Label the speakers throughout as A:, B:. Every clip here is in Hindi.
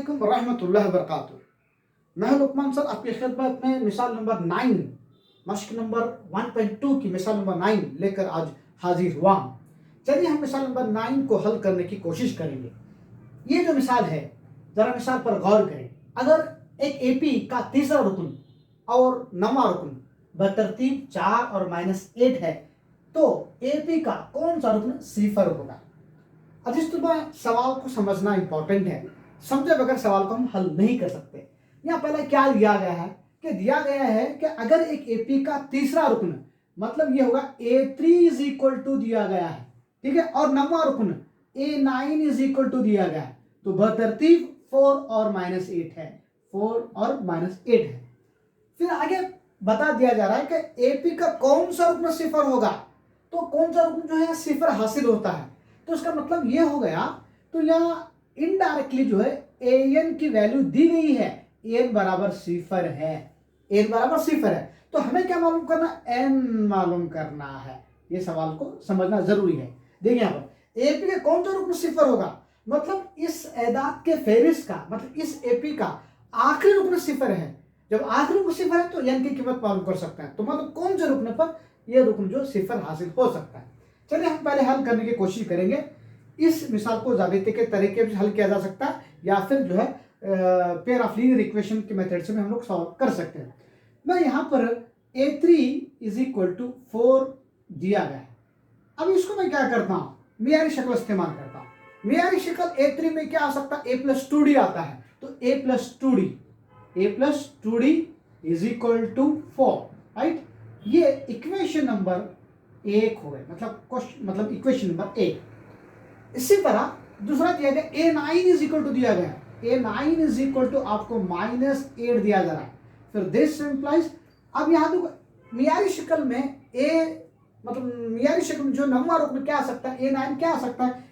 A: अस्सलामुअलैकुम रहमतुल्लाहि व बरकातुहू। मैं हूं लुकमान सर, आपकी खिदमत में मिसाल नंबर 9 मश्क नंबर 1.2 की मिसाल नंबर 9 लेकर आज हाजिर हुआ हूं। चलिए हम मिसाल नंबर 9 को हल करने की कोशिश करेंगे। ये जो मिसाल है, जरा मिसाल पर गौर करें। अगर एक एपी का तीसरा रुकन और नौवां रुकन बतरतीब 4 और -8 है, तो एपी का कौन सा रुकन सिफर होगा। अजीज तुल्बा, सवाल को समझना इंपॉर्टेंट है। समझे बगैर सवाल को हम हल नहीं कर सकते। यहाँ पहले क्या दिया गया है कि अगर एक एपी का तीसरा रुकन, मतलब ये होगा A3 इज इक्वल टू दिया गया है, ठीक है, और नौवां रुकन A9 इज इक्वल टू दिया गया है, तो बतरतीब 4 और -8 है, 4 और -8 है। फिर आगे बता दिया जा रहा है कि एपी का कौन सा रुकन सिफर होगा। तो कौन सा रुकन जो है सिफर हासिल होता है, तो इसका मतलब ये हो गया। तो यहाँ इनडायरेक्टली जो है an की वैल्यू दी गई है, an बराबर सिफर है, an बराबर सिफर है। तो हमें क्या मालूम करना, n मालूम करना है। ये सवाल को समझना जरूरी है। देखिए यहाँ पर एपी के कौन सा रुकन सिफर होगा, मतलब इस एदाद के फेरिस्त का, मतलब इस एपी का आखिरी रुकन सिफर है। जब आखिरी रुकन सिफर है तो n की कीमत मालूम कर सकते हैं। तो मतलब कौन से रुकन पर यह रुकन जो सिफर हासिल हो सकता है। चलिए हम पहले हल करने की कोशिश करेंगे। इस मिसाल को ज़ाबिते के तरीके से हल किया जा सकता है, या फिर जो है पेयर ऑफ लीनियर इक्वेशन के मेथड से भी हम लोग सॉल्व कर सकते हैं। मैं यहाँ पर A3 इज इक्वल टू 4 दिया गया है। अब इसको मैं क्या करता हूँ, मियारी शक्ल इस्तेमाल करता हूँ। मियारी शक्ल A3 में क्या आ सकता है, A+2D आता है। तो A+2D is equal to 4, right. ये इक्वेशन नंबर 1 हो गए, मतलब इक्वेशन नंबर 1। इसी तरह दूसरा दिया गया A9 इज इक्वल टू दिया गया, A9 इज इक्वल टू आपको -8 दिया जा रहा है। फिर दिस इंप्लाइज, अब यहाँ देखो मियारी शक्ल में मियारी शक्ल में जो नंबर रुकन क्या आ सकता है, A9 क्या आ सकता है,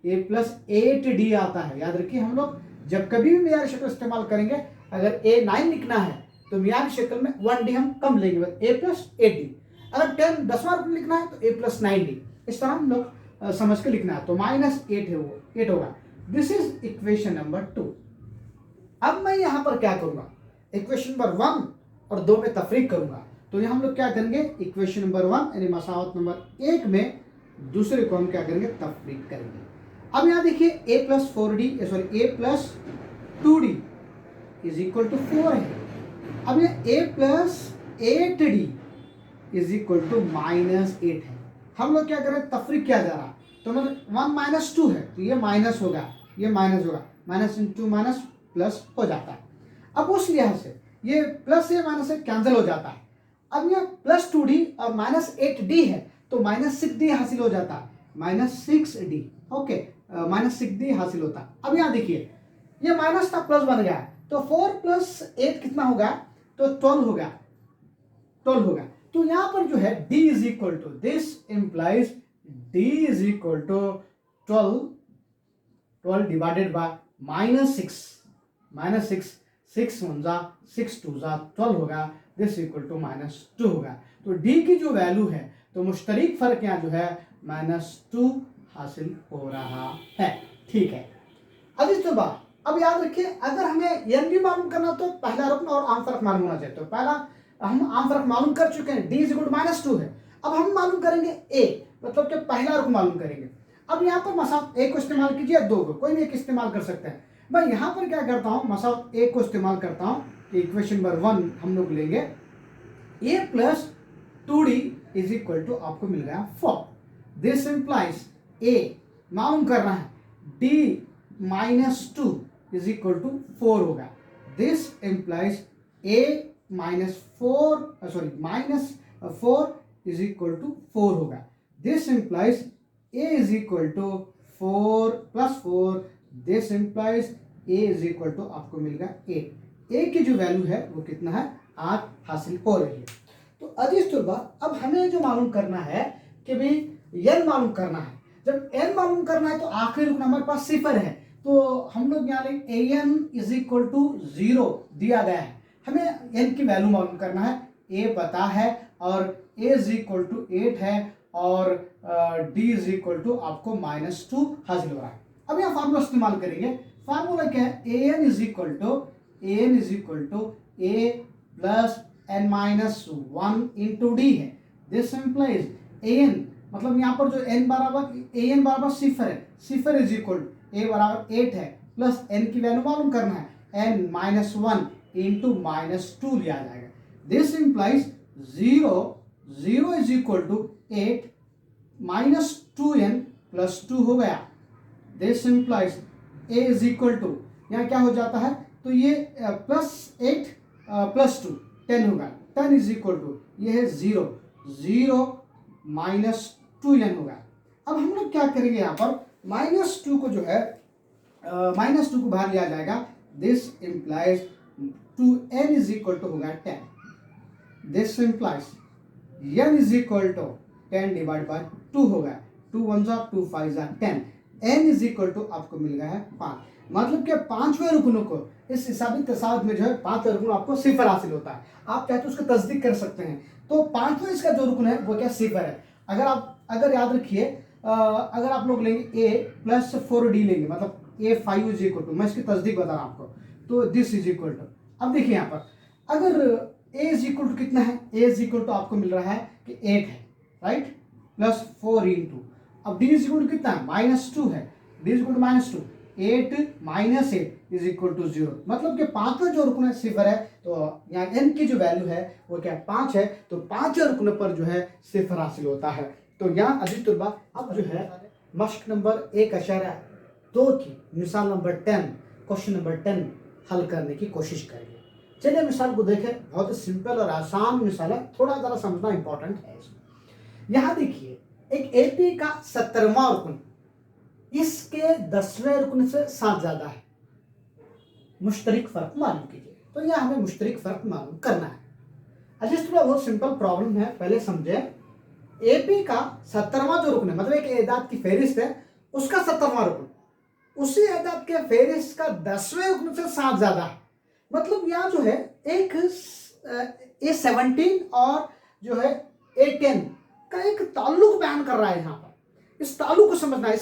A: A+8D आता है। याद रखिए, हम लोग जब कभी भी मियारी शक्ल इस्तेमाल करेंगे, अगर A9 लिखना है तो मियारी शक्ल में 1D हम कम लेंगे, A+8D। अगर 10वां रुकन लिखना है तो A+9D। इस तरह हम लोग समझ के लिखना है। तो -8 है, वो 8 होगा। This is equation number 2। अब मैं यहां पर क्या करूंगा, इक्वेशन नंबर 1 और 2 में तफरीक करूंगा। तो यहां हम लोग क्या करेंगे, इक्वेशन नंबर 1 यानी मसावत नंबर 1 में दूसरे को हम क्या करेंगे, तफरीक करेंगे। अब यहां देखिए A+2D इज इक्वल टू 4 है। अब ये A+8D इज इक्वल टू -8 है। हम लोग क्या करें, तफरीक किया जा रहा, तो मतलब 1 - 2 है, तो ये माइनस होगा, ये माइनस होगा, माइनस इंटू माइनस प्लस हो जाता है। अब उस लिहाज से ये प्लस से माइनस से कैंसिल हो जाता है। अब ये +2D और -8D है, तो -6D हासिल हो जाता है, -6D। ओके, -6D हासिल होता है। अब यहाँ देखिए ये माइनस था, प्लस बन गया, तो 4 + 8 कितना होगा, तो 12 होगा, 12 होगा। तो यहां पर जो है D is equal to, this implies D is equal to 12 divided by -6, 6 1 जा 6 2 जा 12 होगा। दिस इक्वल टू -2 होगा। तो D की जो वैल्यू है, तो मुश्तरक फर्क यहाँ जो है -2 हासिल हो रहा है। ठीक है अजीज तलबा, अब याद रखिए, अगर हमें n भी मालूम करना तो पहला रुकन और आम फर्क मालूम होना चाहिए। तो पहला हम आम फर्क मालूम कर चुके हैं, D इज इक्वल टू -2 है। अब हम मालूम करेंगे A, मतलब कि पहला रुकन मालूम करेंगे। अब यहाँ पर मसावत 1 को इस्तेमाल कीजिए, 2 को, कोई भी एक इस्तेमाल कर सकते हैं। मैं यहाँ पर क्या करता हूँ, मसावत 1 को इस्तेमाल करता हूँ। इक्वेशन नंबर 1 हम लोग लेंगे, A+2D इज इक्वल टू आपको मिल गया 4। दिस इंप्लाइज A मालूम करना है, D -2 इज इक्वल टू 4 होगा। This implies -4 is equal to 4 होगा। This implies A is equal to 4 + 4, this implies A is equal to आपको मिल गया 8। A की जो वैल्यू है वो कितना है, 8 हासिल हो रही है। तो अजीज तुल्बा, अब हमें जो मालूम करना है कि भाई n मालूम करना है। जब n मालूम करना है तो आखिरी रुकन हमारे पास सिफर है, तो हम लोग यहाँ an इज इक्वल टू 0 दिया गया है। हमें n की वैल्यू मालूम करना है, a पता है और a इज इक्वल टू 8 है और d इज इक्वल टू आपको -2 हासिल हो रहा है। अब यहाँ फार्मूला इस्तेमाल करेंगे। फार्मूला क्या है, A N is equal to A plus N minus one into D है। दिस इम्प्लाइज ए एन, मतलब यहाँ पर जो एन बराबर सिफर इज इक्वल टू ए बराबर 8 है प्लस एन की वैल्यू मालूम करना है, n minus one into minus two लिया जाएगा। This implies 0 is equal to 8 minus 2n plus 2 हो गया। This implies a is equal to, यहाँ क्या हो जाता है, तो ये प्लस 8 प्लस 2 10 होगा, 10 इज इक्वल टू ये है 0 माइनस 2n होगा। अब हम लोग क्या करेंगे, यहाँ पर माइनस 2 को जो है माइनस 2 को बाहर लिया जाएगा। This implies 2n is equal to होगा 10। This implies n is equal to 10 divide by 2 होगा, 2 1 जा 2 5 जा 10, n इज इक्वल टू आपको मिल गया है 5। मतलब कि पांचवें रुकनों को इस हिसाबी तसाद में जो है पांचवें रुकन आपको सिफर हासिल होता है। आप चाहे तो उसको तस्दीक कर सकते हैं। तो पांचवें इसका जो रुकन है वो क्या, सिफर है। अगर याद रखिए, अगर आप लोग लेंगे a प्लस 4d लेंगे, मतलब a5 इज इक्वल टू, मैं इसकी तस्दीक बता रहा हूं आपको, तो दिस इज इक्वल टू, अब देखिए यहाँ पर अगर a इज इक्वल टू कितना है, a इज इक्वल टू आपको मिल रहा है कि 8 है, राइट, प्लस 4 इंटू, अब d इज इक्वल टू कितना है, माइनस 2 है, d is equal to minus 2, 8 minus 8 is equal to 0। मतलब कि पांचवें जो रुकन है सिफर है, तो यहाँ n की जो वैल्यू है वो क्या 5 है, तो पांचवें रुकन पर जो है सिफर हासिल होता है। तो यहाँ अजीज तुलबा अब जो है मश्क नंबर 1.2 की मिसाल नंबर 10, क्वेश्चन नंबर 10 हल करने की कोशिश करेंगे। चलिए मिसाल को देखें, बहुत ही सिंपल और आसान मिसाल है, थोड़ा ज़रा समझना इंपॉर्टेंट है इसमें। यहाँ देखिए, एक एपी का 70वां रुकन इसके 10वें रुकन से 7 ज्यादा है, मुश्तरिक फर्क मालूम कीजिए। तो यह हमें मुश्तरिक फर्क मालूम करना है। अजीज थोड़ा बहुत सिंपल प्रॉब्लम है, पहले समझे। एपी का 70वां जो रुकन है, मतलब एक एदाद की फहरिस्त है, उसका 70वां रुकन उसी एदाद के फहरिस्त का 10वें रुकन से 7 ज्यादा है। मतलब यहाँ जो है एक A17 और जो है A10 का एक ताल्लुक बयान कर रहा है। यहाँ पर इस ताल्लुक को समझना है,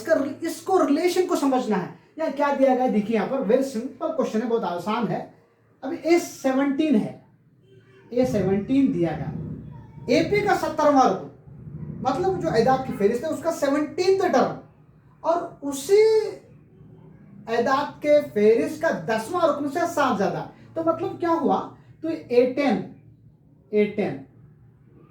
A: इसको रिलेशन को समझना है। यहाँ क्या दिया गया देखिए, यहाँ पर वेरी सिंपल क्वेश्चन है, बहुत आसान है। अभी A17 है, A17 दिया गया, एपी का 70वां रुकन, मतलब जो एदाद की फहरिस्त है उसका 17th टर्म, और उसी एदाद के फहरिस्त का 10वां रुकन से 7 ज्यादा। तो मतलब क्या हुआ, तो A10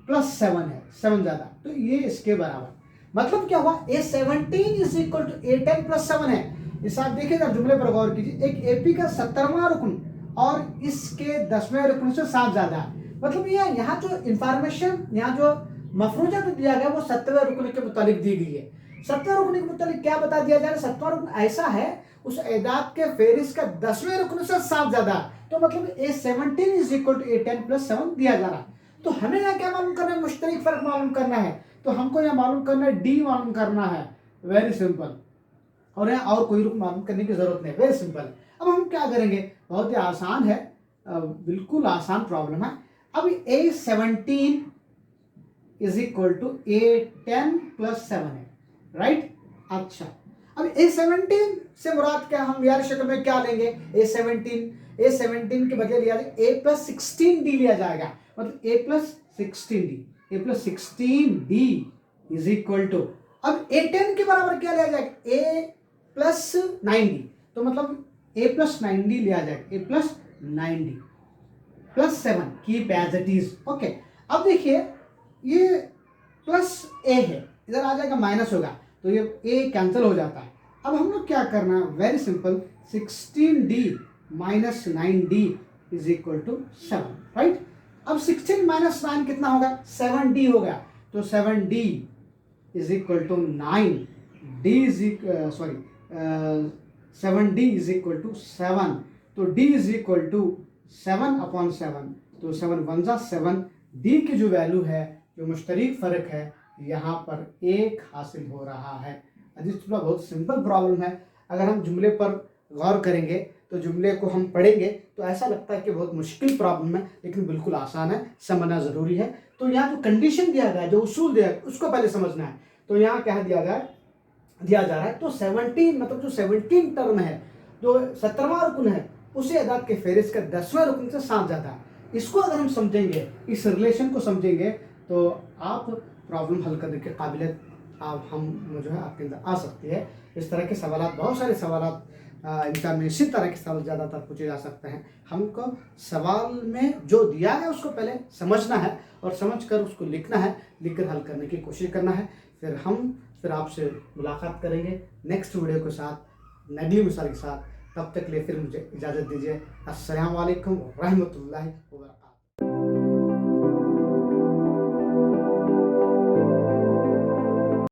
A: प्लस 7 है, 7 ज्यादा, तो ये इसके बराबर। मतलब क्या हुआ, A17 is equal to A10 plus 7 है। इस आप देखिएगा, जुमले पर गौर कीजिए, एक एपी का 70वां रुकन और इसके 10वें रुकन से 7 ज्यादा है। मतलब ये यहाँ जो इंफॉर्मेशन, यहाँ जो मफरूजा तो दिया गया वो 70वें रुकन के मुतालिक दी गई है। 70वें रुकन के मुतालिक क्या बता दिया जा रहा है, 70वां रुकन ऐसा है उस एदाद के फहरिस्त का 10वें रुकन से 7 ज्यादा, तो मतलब A17 is equal to A10 plus 7 दिया जा रहा है। तो हमें यहाँ क्या मालूम करना है, मुश्तरिक फर्क मालूम करना है। तो हमको यहाँ मालूम करना है, डी मालूम करना है, वेरी सिंपल। और यहाँ और कोई रुक मालूम करने की जरूरत नहीं, वेरी सिंपल। अब हम क्या करेंगे, बहुत ही आसान है, बिल्कुल आसान प्रॉब्लम है। अब A17 is equal to A10 plus 7 है, राइट। अच्छा, अब A17 से मुराद क्या, हम यार शक्ल में क्या लेंगे, A17 के बदले लिया जाए A प्लस 16D लिया जाएगा, मतलब A plus 16D is equal to, अब A10 के बराबर क्या लिया जाएगा, A प्लस 9D, तो मतलब A प्लस 9D लिया जाएगा, A plus 9D plus 7, keep as it is, okay. अब देखिए ये प्लस A है, इधर आ जाएगा माइनस होगा, तो ये A कैंसिल हो जाता है। अब हम लोग क्या करना है, very simple, 16D minus 9D is equal to 7, right. अब 16 माइनस 9 कितना होगा, 7D होगा, तो 7D is equal to 9, sorry 7D is equal to 7, तो D is equal to 7 upon 7, तो 7 1 जा 7, D की जो वैल्यू है, जो मुश्तरिक फ़र्क है, यहाँ पर 1 हासिल हो रहा है। अजीज थोड़ा बहुत सिंपल प्रॉब्लम है। अगर हम जुमले पर गौर करेंगे तो जुमले को हम पढ़ेंगे तो ऐसा लगता है कि बहुत मुश्किल प्रॉब्लम है, लेकिन बिल्कुल आसान है, समझना ज़रूरी है। तो यहाँ जो कंडीशन दिया गया है, जो उसूल दिया है, उसको पहले समझना है। तो यहाँ क्या दिया जा रहा है, तो 17 मतलब जो 17 टर्म है, जो 17वां रुकन है उसी अदाद के फहरिस्त का 10वें रुकन से 7 ज़्यादा है। इसको अगर हम समझेंगे, इस रिलेशन को समझेंगे, तो आप प्रॉब्लम हल करने के काबिलियत आप हम जो है आपके अंदर आ सकती है। इस तरह के सवाल, बहुत सारे सवाल एग्जाम में इसी तरह के सवाल ज़्यादातर पूछे जा सकते हैं। हमको सवाल में जो दिया है उसको पहले समझना है और समझकर उसको लिखना है, लिखकर हल करने की कोशिश करना है। फिर आपसे मुलाकात करेंगे नेक्स्ट वीडियो के साथ, नई मिसाल के साथ। तब तक के लिए फिर मुझे इजाज़त दीजिए। अस्सलाम वालेकुम रहमतुल्लाहि व बरकातहू।